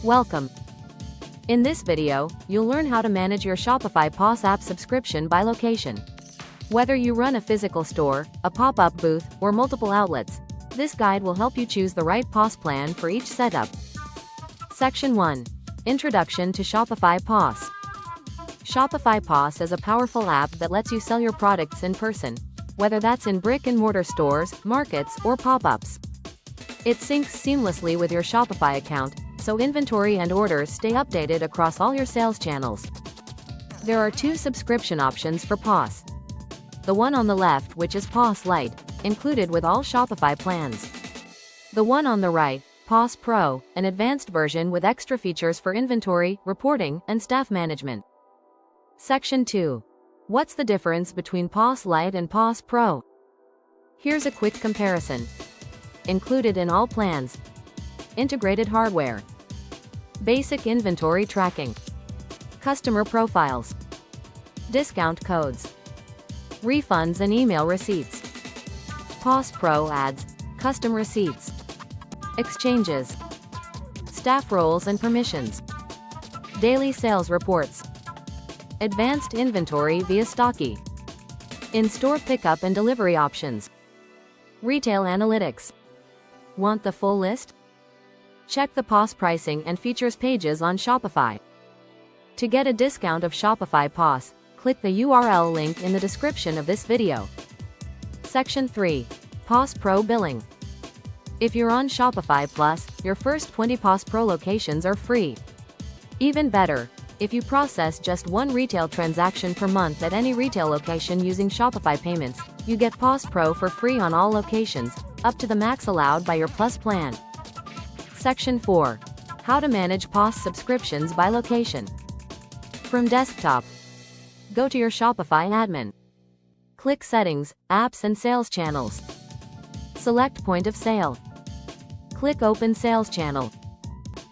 Welcome. In this video, you'll learn how to manage your Shopify POS app subscription by location. Whether you run a physical store, a pop-up booth, or multiple outlets, this guide will help you choose the right POS plan for each setup. Section 1. Introduction to Shopify POS. Shopify POS is a powerful app that lets you sell your products in person, whether that's in brick-and-mortar stores, markets, or pop-ups. It syncs seamlessly with your Shopify account, so inventory and orders stay updated across all your sales channels. There are two subscription options for POS. The one on the left, which is POS Lite, included with all Shopify plans. The one on the right, POS Pro, an advanced version with extra features for inventory, reporting, and staff management. Section 2. What's the difference between POS Lite and POS Pro? Here's a quick comparison. Included in all plans. Integrated hardware. Basic inventory tracking. Customer profiles. Discount codes. Refunds and email receipts. POS Pro adds custom receipts. Exchanges. Staff roles and permissions. Daily sales reports. Advanced inventory via Stocky. In-store pickup and delivery options. Retail analytics. Want the full list? Check the POS pricing and features pages on Shopify. To get a discount of Shopify POS, click the URL link in the description of this video. Section 3. POS Pro Billing. If you're on Shopify Plus, your first 20 POS Pro locations are free. Even better, if you process just one retail transaction per month at any retail location using Shopify Payments, you get POS Pro for free on all locations, up to the max allowed by your Plus plan. Section 4. How to manage POS subscriptions by location. From desktop, go to your Shopify admin. Click Settings, Apps and Sales Channels. Select Point of Sale. Click Open Sales Channel.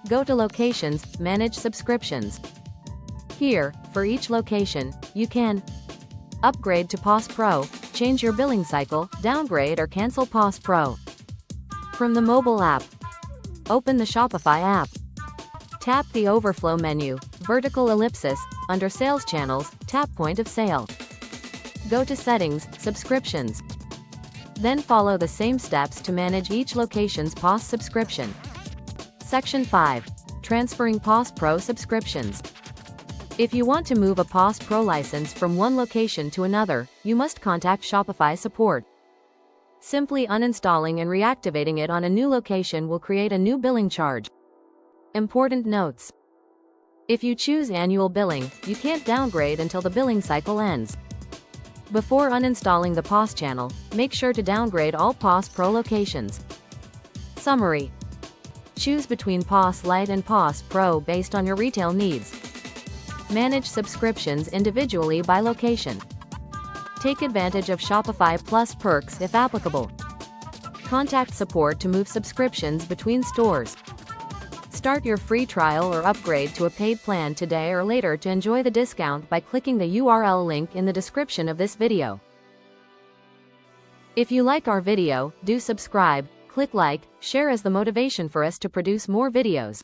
Go to Locations, Manage Subscriptions. Here, for each location, you can upgrade to POS Pro, change your billing cycle, downgrade or cancel POS Pro. From the mobile app, open the Shopify app. Tap the Overflow menu, vertical ellipsis, under Sales Channels, tap Point of Sale. Go to Settings, Subscriptions. Then follow the same steps to manage each location's POS subscription. Section 5. Transferring POS Pro subscriptions. If you want to move a POS Pro license from one location to another, you must contact Shopify support. Simply uninstalling and reactivating it on a new location will create a new billing charge. Important notes. If you choose annual billing, you can't downgrade until the billing cycle ends. Before uninstalling the POS channel, make sure to downgrade all POS Pro locations. Summary. Choose between POS Lite and POS Pro based on your retail needs. Manage subscriptions individually by location. Take advantage of Shopify Plus perks if applicable. Contact support to move subscriptions between stores. Start your free trial or upgrade to a paid plan today or later to enjoy the discount by clicking the URL link in the description of this video. If you like our video, do subscribe, click like, share as the motivation for us to produce more videos.